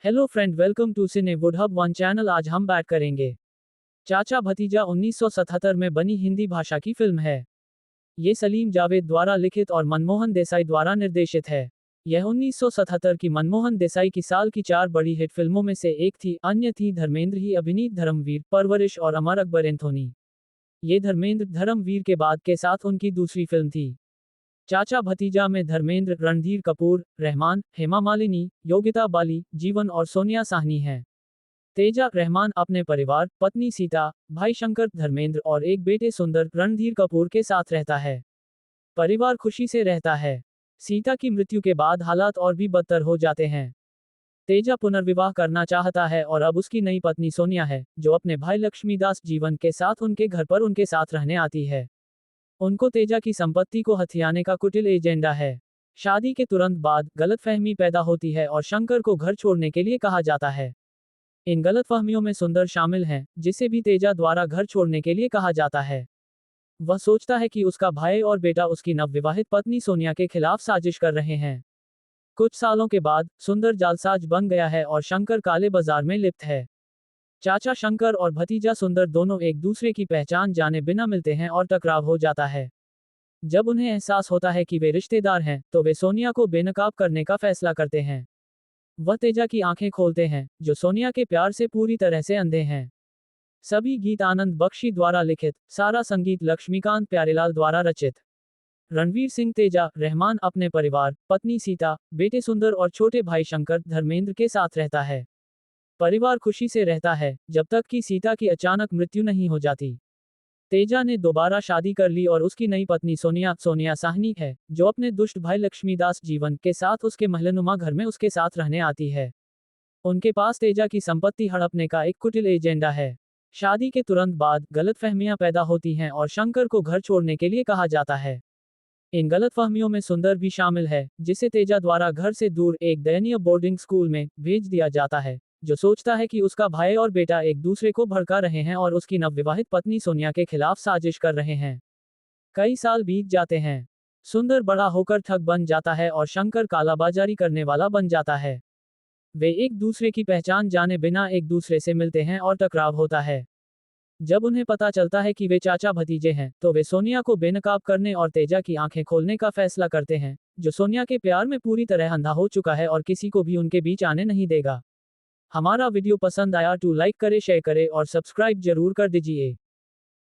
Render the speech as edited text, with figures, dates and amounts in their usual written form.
Hello friend, welcome to cine wood hub one channel. आज हम बात करेंगे चाचा भतीजा 1977 में बनी हिंदी भाषा की फिल्म है। ये सलीम जावेद द्वारा लिखित और मनमोहन देसाई द्वारा निर्देशित है। यह 1977 की मनमोहन देसाई की साल की 4 बड़ी हिट फिल्मों में से एक थी। अन्य थी धर्मेंद्र ही अभिनीत धर्मवीर, परवरिश और अमर अकबर एंथोनी। ये धर्मेंद्र धर्मवीर के बाद के साथ उनकी दूसरी फिल्म थी। चाचा भतीजा में धर्मेंद्र, रणधीर कपूर, रहमान, हेमा मालिनी, योगिता बाली, जीवन और सोनिया साहनी हैं। तेजा रहमान अपने परिवार, पत्नी सीता, भाई शंकर धर्मेंद्र और एक बेटे सुंदर रणधीर कपूर के साथ रहता है। परिवार खुशी से रहता है। सीता की मृत्यु के बाद हालात और भी बदतर हो जाते हैं। तेजा पुनर्विवाह करना चाहता है और अब उसकी नई पत्नी सोनिया है, जो अपने भाई लक्ष्मीदास जीवन के साथ उनके घर पर उनके साथ रहने आती है। उनको तेजा की संपत्ति को हथियाने का कुटिल एजेंडा है। शादी के तुरंत बाद गलतफहमी पैदा होती है और शंकर को घर छोड़ने के लिए कहा जाता है। इन गलतफहमियों में सुंदर शामिल हैं, जिसे भी तेजा द्वारा घर छोड़ने के लिए कहा जाता है। वह सोचता है कि उसका भाई और बेटा उसकी नवविवाहित पत्नी सोनिया के खिलाफ साजिश कर रहे हैं। कुछ सालों के बाद सुंदर जालसाज बन गया है और शंकर काले बाजार में लिप्त है। चाचा शंकर और भतीजा सुंदर दोनों एक दूसरे की पहचान जाने बिना मिलते हैं और टकराव हो जाता है। जब उन्हें एहसास होता है कि वे रिश्तेदार हैं, तो वे सोनिया को बेनकाब करने का फैसला करते हैं। वह तेजा की आंखें खोलते हैं, जो सोनिया के प्यार से पूरी तरह से अंधे हैं। सभी गीत आनंद बख्शी द्वारा लिखित, सारा संगीत लक्ष्मीकांत प्यारेलाल द्वारा रचित। रणवीर सिंह तेजा रहमान अपने परिवार, पत्नी सीता, बेटे सुंदर और छोटे भाई शंकर धर्मेंद्र के साथ रहता है। परिवार खुशी से रहता है, जब तक कि सीता की अचानक मृत्यु नहीं हो जाती। तेजा ने दोबारा शादी कर ली और उसकी नई पत्नी सोनिया साहनी है, जो अपने दुष्ट भाई लक्ष्मीदास जीवन के साथ उसके महलनुमा घर में उसके साथ रहने आती है। उनके पास तेजा की संपत्ति हड़पने का एक कुटिल एजेंडा है। शादी के तुरंत बाद गलतफहमियां पैदा होती हैं और शंकर को घर छोड़ने के लिए कहा जाता है। इन गलतफहमियों में सुंदर भी शामिल है, जिसे तेजा द्वारा घर से दूर एक दयनीय बोर्डिंग स्कूल में भेज दिया जाता है, जो सोचता है कि उसका भाई और बेटा एक दूसरे को भड़का रहे हैं और उसकी नवविवाहित पत्नी सोनिया के खिलाफ साजिश कर रहे हैं। कई साल बीत जाते हैं। सुंदर बड़ा होकर ठग बन जाता है और शंकर कालाबाजारी करने वाला बन जाता है। वे एक दूसरे की पहचान जाने बिना एक दूसरे से मिलते हैं और टकराव होता है। जब उन्हें पता चलता है कि वे चाचा भतीजे हैं, तो वे सोनिया को बेनकाब करने और तेजा की आंखें खोलने का फैसला करते हैं, जो सोनिया के प्यार में पूरी तरह अंधा हो चुका है और किसी को भी उनके बीच आने नहीं देगा। हमारा वीडियो पसंद आया तो लाइक करें, शेयर करें और सब्सक्राइब जरूर कर दीजिए।